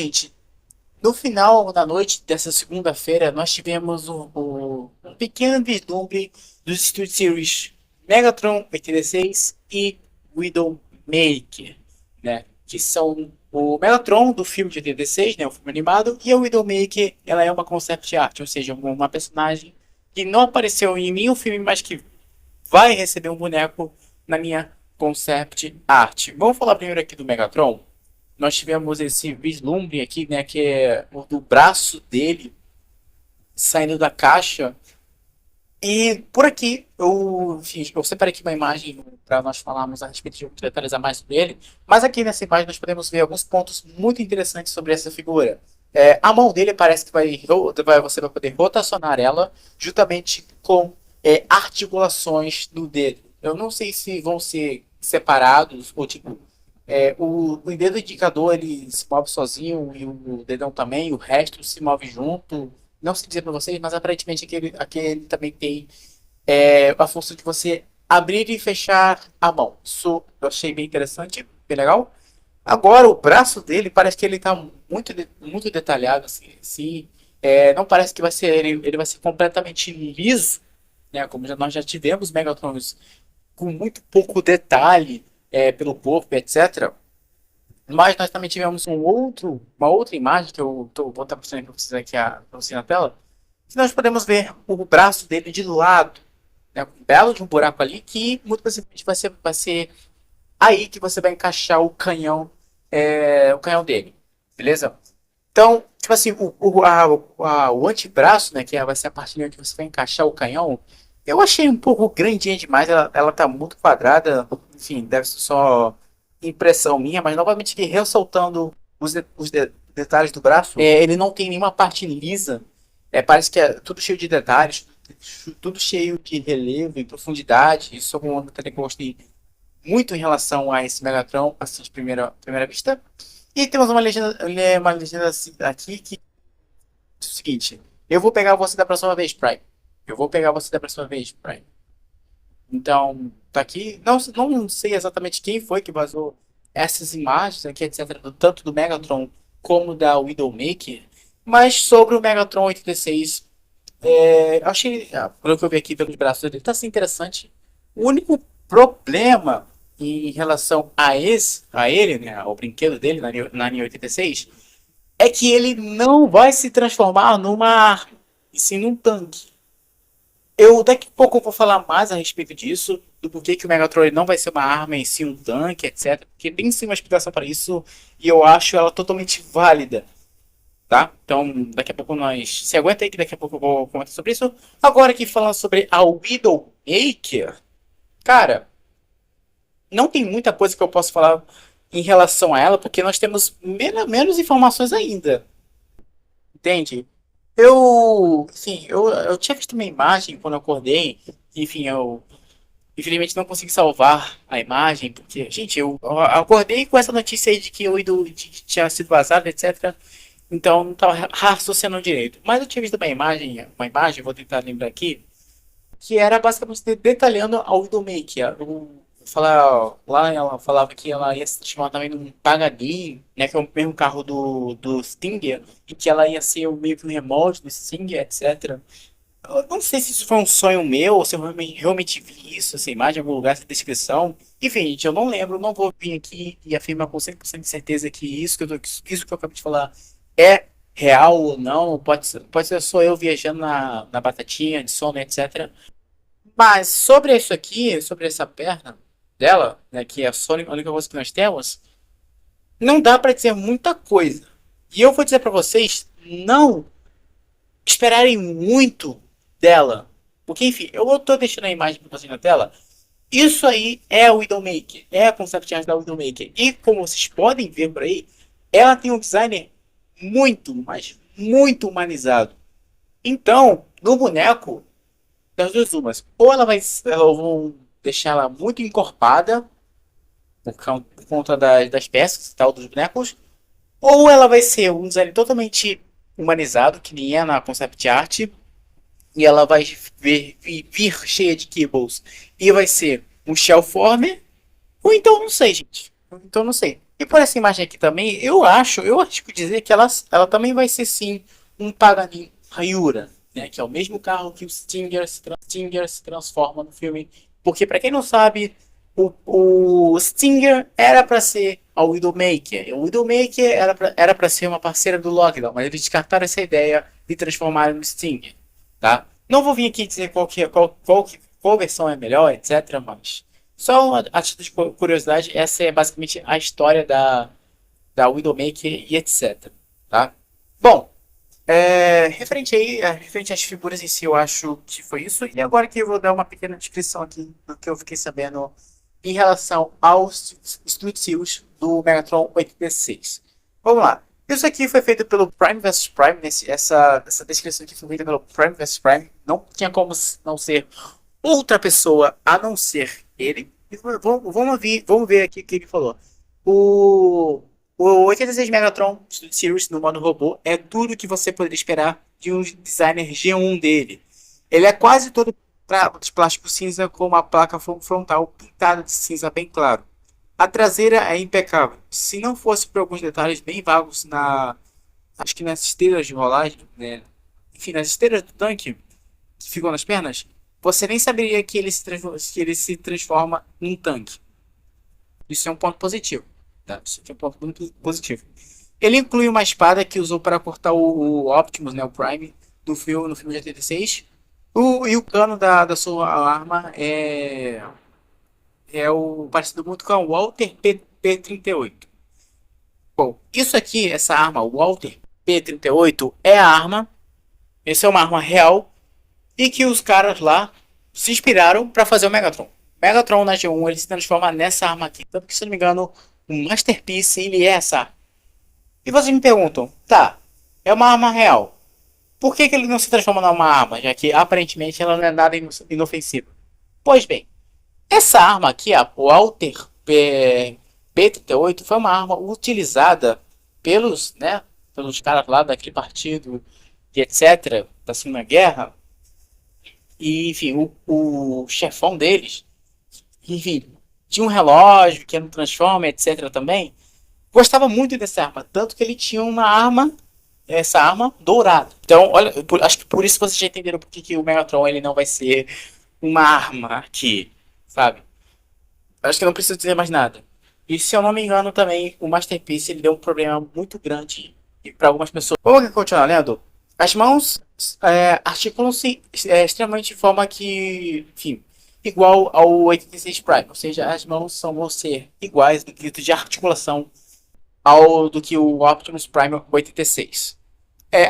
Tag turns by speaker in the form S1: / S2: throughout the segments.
S1: gente, no final da noite dessa segunda-feira, nós tivemos um pequeno vislumbre dos Studio Series Megatron 86 e Widowmaker, né? Que são o Megatron do filme de 86, né? O filme animado, e a Widowmaker, ela é uma concept art, ou seja, uma personagem que não apareceu em nenhum filme, mas que vai receber um boneco na minha concept art. Vamos falar primeiro aqui do Megatron. Nós tivemos esse vislumbre aqui, né, que é o do braço dele saindo da caixa. E por aqui, enfim, eu separei aqui uma imagem para nós falarmos a respeito de detalhes a mais sobre ele. Mas aqui nessa imagem nós podemos ver alguns pontos muito interessantes sobre essa figura. A mão dele parece que você vai poder rotacionar ela juntamente com articulações do dedo. Eu não sei se vão ser separados ou tipo o dedo indicador ele se move sozinho e o dedão também, o resto se move junto. Não sei dizer para vocês, mas aparentemente aquele também tem a função de você abrir e fechar a mão. Isso eu achei bem interessante, bem legal. Agora o braço dele parece que ele está muito detalhado assim. Não parece que ele vai ser completamente liso, né? Como nós já tivemos Megatrons com muito pouco detalhe pelo corpo, etc. Mas nós também tivemos uma outra imagem que vou estar mostrando para vocês aqui pra vocês na tela, que nós podemos ver o braço dele de lado, né, um belo de um buraco ali, que muito possivelmente vai ser aí que você vai encaixar o canhão dele, beleza? Então, tipo assim, o antebraço, né, vai ser a parte onde você vai encaixar o canhão, eu achei um pouco grandinha demais, ela tá muito quadrada, enfim, deve ser só impressão minha, mas novamente aqui ressaltando detalhes do braço, ele não tem nenhuma parte lisa, parece que é tudo cheio de detalhes, tudo cheio de relevo e profundidade, isso é um detalhe que eu gostei muito em relação a esse Megatron, assim, de primeira vista. E temos uma legenda aqui que diz o seguinte: eu vou pegar você da próxima vez, Prime. Eu vou pegar você da próxima vez, Prime. Então, tá aqui. Não sei exatamente quem foi que vazou essas imagens aqui, etc., tanto do Megatron como da Widowmaker, mas sobre o Megatron 86, achei, pelo que eu vi aqui pelos braços dele, tá assim interessante. O único problema em relação a ele, né, ao brinquedo dele na linha 86, é que ele não vai se transformar numa arma, e sim num tanque. Eu daqui a pouco eu vou falar mais a respeito disso, do porquê que o Megatron não vai ser uma arma em si um tanque, etc. Porque tem sim uma explicação para isso e eu acho ela totalmente válida, tá? Então daqui a pouco se aguenta aí que daqui a pouco eu vou comentar sobre isso. Agora aqui falando sobre a Widowmaker, cara, não tem muita coisa que eu posso falar em relação a ela, porque nós temos menos informações ainda, entende? Eu tinha visto uma imagem quando eu acordei. Enfim, eu infelizmente não consegui salvar a imagem, porque, gente, eu acordei com essa notícia aí de que tinha sido vazado, etc. Então não estava raciocinando direito. Mas eu tinha visto uma imagem, vou tentar lembrar aqui, que era basicamente detalhando a Widowmaker. Lá ela falava que ela ia se transformar também num Pagadin, né, que é o mesmo carro do Stinger, e que ela ia ser meio que um remote do Stinger, etc. Eu não sei se isso foi um sonho meu, ou se eu realmente vi isso, essa imagem em algum lugar, essa descrição. Enfim, gente, eu não lembro, não vou vir aqui e afirmar com 100% de certeza que isso que eu acabei de falar é real ou não. Pode ser só eu viajando na batatinha de sono, etc. Mas sobre isso aqui, sobre essa perna dela, né, que é a única coisa que nós temos, não dá para dizer muita coisa. E eu vou dizer para vocês, não esperarem muito dela. Porque, enfim, eu tô deixando a imagem para vocês na tela. Isso aí é o Widowmaker, é a concept art da Widowmaker. E como vocês podem ver por aí, ela tem um designer muito, mas muito humanizado. Então, no boneco, das duas umas. Ou elas vão deixar ela muito encorpada, por conta das peças e tal, dos bonecos. Ou ela vai ser um design totalmente humanizado, que nem é na concept art. E ela vai vir cheia de kibbles. E vai ser um shellformer. Ou então, não sei, gente. Então, não sei. E por essa imagem aqui também, eu arrisco dizer que ela também vai ser sim um Pagani Hyura, né? Que é o mesmo carro que o Stinger se transforma no filme. Porque para quem não sabe, o Stinger era para ser a Widowmaker. O Widowmaker era para ser uma parceira do Lockdown, mas eles descartaram essa ideia e transformaram no Stinger, tá? Não vou vir aqui dizer qual versão é melhor, etc. Mas só a título de curiosidade, essa é basicamente a história da Widowmaker e etc. Tá? Bom, referente às figuras em si, eu acho que foi isso. E agora que eu vou dar uma pequena descrição aqui do que eu fiquei sabendo em relação aos Street Seals do Megatron 86. Vamos lá. Isso aqui foi feito pelo Prime vs Prime. Essa descrição aqui foi feita pelo Prime vs Prime. Não tinha como não ser outra pessoa a não ser ele. Vamos ver aqui o que ele falou. O, o 86 Megatron Studio Series no modo robô é tudo que você poderia esperar de um designer G1 dele. Ele é quase todo de plástico cinza com uma placa frontal pintada de cinza bem claro. A traseira é impecável. Se não fosse por alguns detalhes bem vagos acho que nas esteiras de rolagem, né? Enfim, nas esteiras do tanque que ficam nas pernas, você nem saberia que que ele se transforma num tanque. Isso é um ponto positivo. Tá? Isso aqui é um ponto muito positivo. Ele inclui uma espada que usou para cortar o Optimus, né, o Prime, no filme de 86. E o cano da sua arma é o parecido muito com o Walter P38. Bom, isso aqui, essa arma, o Walter P38, é a arma. Essa é uma arma real e que os caras lá se inspiraram para fazer o Megatron. Megatron na G1 ele se transforma nessa arma aqui. Tanto que, se não me engano, o Masterpiece ele é essa arma. E vocês me perguntam, tá, é uma arma real. Por que ele não se transforma numa arma, já que aparentemente ela não é nada inofensiva? Pois bem, essa arma aqui, a Walter P38, foi uma arma utilizada pelos caras lá daquele partido e etc. da Segunda Guerra. E, enfim, o chefão deles, enfim, tinha um relógio que era um Transformer, etc. também. Gostava muito dessa arma, tanto que ele tinha essa arma dourada. Então, olha, acho que por isso vocês já entenderam porque que o Megatron ele não vai ser uma arma aqui, sabe? Acho que não preciso dizer mais nada. E se eu não me engano também, o Masterpiece ele deu um problema muito grande para algumas pessoas. Vamos continuar lendo? As mãos articulam-se extremamente de forma que, enfim, igual ao 86 Prime. Ou seja, as mãos vão ser iguais no quesito de articulação ao do que o Optimus Prime 86.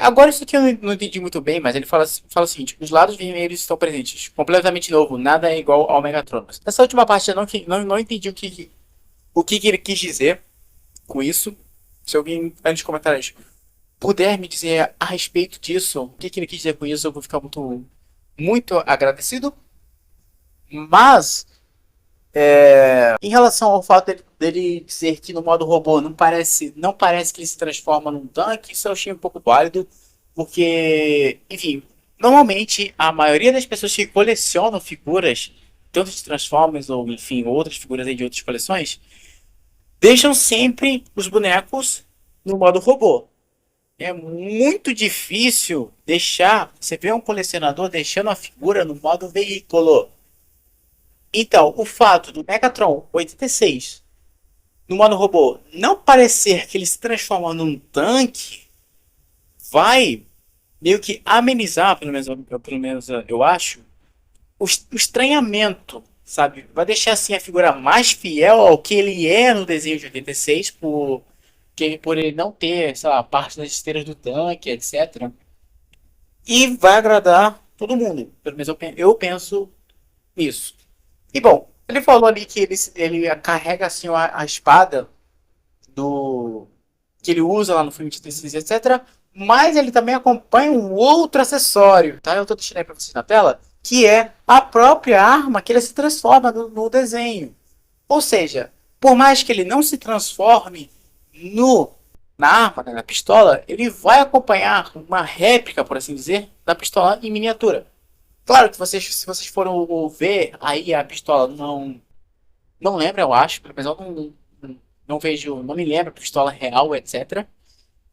S1: Agora isso aqui eu não entendi muito bem, mas ele fala o seguinte: os lados vermelhos estão presentes, completamente novo, nada é igual ao Megatron. Essa última parte eu não entendi o que ele quis dizer com isso. Se alguém aí nos comentários puder me dizer a respeito disso, o que ele quis dizer com isso, eu vou ficar muito agradecido. Mas em relação ao fato dele dizer que no modo robô não parece que ele se transforma num tanque, isso eu achei um pouco válido, porque, enfim, normalmente a maioria das pessoas que colecionam figuras, tanto de Transformers ou, enfim, outras figuras aí de outras coleções, deixam sempre os bonecos no modo robô. É muito difícil você ver um colecionador deixando a figura no modo veículo. Então, o fato do Megatron 86 no modo robô não parecer que ele se transforma num tanque vai meio que amenizar, pelo menos eu acho, o estranhamento, sabe? Vai deixar assim a figura mais fiel ao que ele é no desenho de 86 por ele não ter, sei lá, parte das esteiras do tanque, etc. E vai agradar todo mundo. Pelo menos eu penso nisso. E bom, ele falou ali que ele carrega assim a espada do que ele usa lá no filme de TCC, etc. Mas ele também acompanha um outro acessório, tá? Eu tô deixando aí pra vocês na tela, que é a própria arma que ele se transforma no desenho. Ou seja, por mais que ele não se transforme na arma, né, na pistola, ele vai acompanhar uma réplica, por assim dizer, da pistola em miniatura. Claro que se vocês forem ver, aí a pistola não lembra, eu acho, mas eu não vejo, não me lembro pistola real, etc.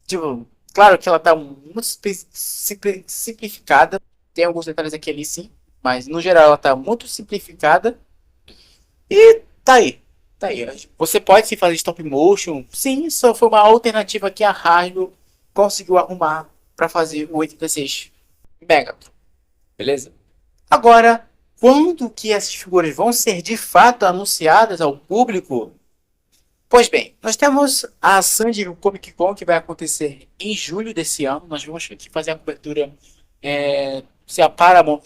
S1: Tipo, claro que ela tá muito simplificada. Tem alguns detalhes aqui ali sim. Mas no geral ela tá muito simplificada. E tá aí. Tá aí. Você pode se fazer stop motion. Sim, só foi uma alternativa que a Hasbro conseguiu arrumar para fazer o 86 Megatron. Beleza? Agora, quando que essas figuras vão ser de fato anunciadas ao público? Pois bem, nós temos a San Diego Comic Con que vai acontecer em julho desse ano. Nós vamos aqui fazer a cobertura se a Paramount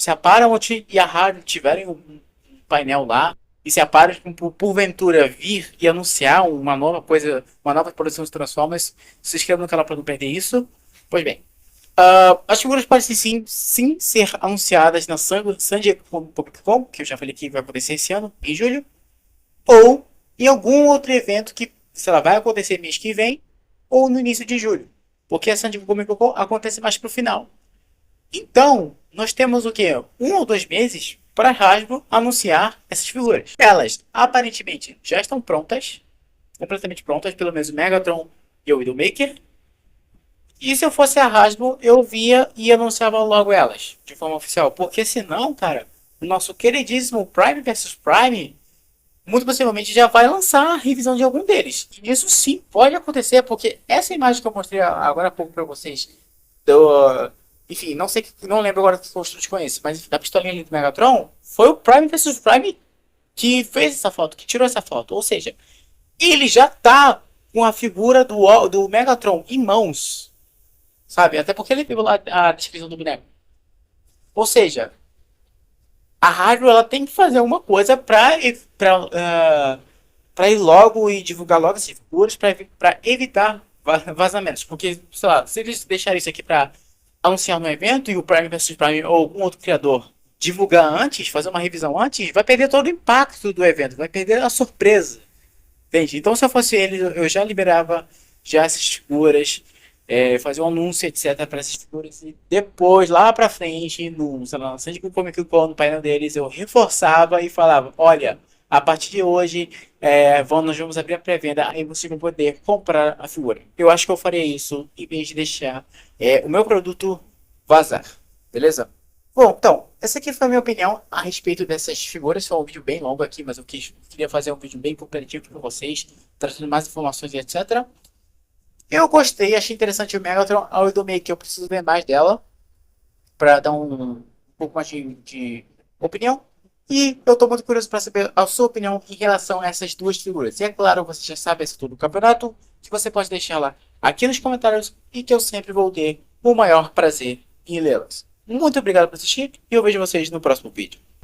S1: e a Hardy tiverem um painel lá e se a Paramount porventura vir e anunciar uma nova coisa, uma nova produção de Transformers, se inscreva no canal para não perder isso. Pois bem, as figuras podem sim ser anunciadas na San Diego Comic Con, que eu já falei que vai acontecer esse ano, em julho, ou em algum outro evento que, sei lá, vai acontecer mês que vem ou no início de julho. Porque a San Diego Comic Con acontece mais pro final. Então, nós temos o quê? 1 ou 2 meses para a Hasbro anunciar essas figuras. Elas, aparentemente, já estão prontas. Completamente prontas, pelo menos o Megatron e o Widowmaker. E se eu fosse a Hasbro, eu via e anunciava logo elas, de forma oficial. Porque senão, cara, o nosso queridíssimo Prime vs Prime muito possivelmente já vai lançar a revisão de algum deles. E isso sim pode acontecer, porque essa imagem que eu mostrei agora há pouco para vocês, enfim, não sei, não lembro agora se eu conheço, mas da pistolinha ali do Megatron, foi o Prime vs Prime que fez essa foto, que tirou essa foto. Ou seja, ele já tá com a figura do Megatron em mãos, sabe? Até porque ele pegou lá a descrição do boneco. Ou seja, a rádio ela tem que fazer alguma coisa para ir logo e divulgar logo essas figuras para evitar vazamentos. Porque, sei lá, se eles deixarem isso aqui para anunciar no evento e o Prime vs Prime ou algum outro criador divulgar antes, fazer uma revisão antes, vai perder todo o impacto do evento, vai perder a surpresa. Entende? Então, se eu fosse ele, eu já liberava já essas figuras, fazer um anúncio, etc, para essas figuras e depois, lá pra frente, no, sei lá, sempre que eu Comic Con, no painel deles, eu reforçava e falava, olha, a partir de hoje, nós vamos abrir a pré-venda, aí vocês vão poder comprar a figura. Eu acho que eu faria isso, em vez de deixar o meu produto vazar, beleza? Bom, então, essa aqui foi a minha opinião a respeito dessas figuras. Foi um vídeo bem longo aqui, mas eu queria fazer um vídeo bem comparativo para vocês, trazendo mais informações e etc. Eu gostei, achei interessante o Megatron. A Widowmaker, eu preciso ver mais dela para dar um pouco mais de opinião. E eu estou muito curioso para saber a sua opinião em relação a essas duas figuras. E é claro, você já sabe isso tudo do campeonato, que você pode deixar lá aqui nos comentários e que eu sempre vou ter o maior prazer em lê-las. Muito obrigado por assistir e eu vejo vocês no próximo vídeo.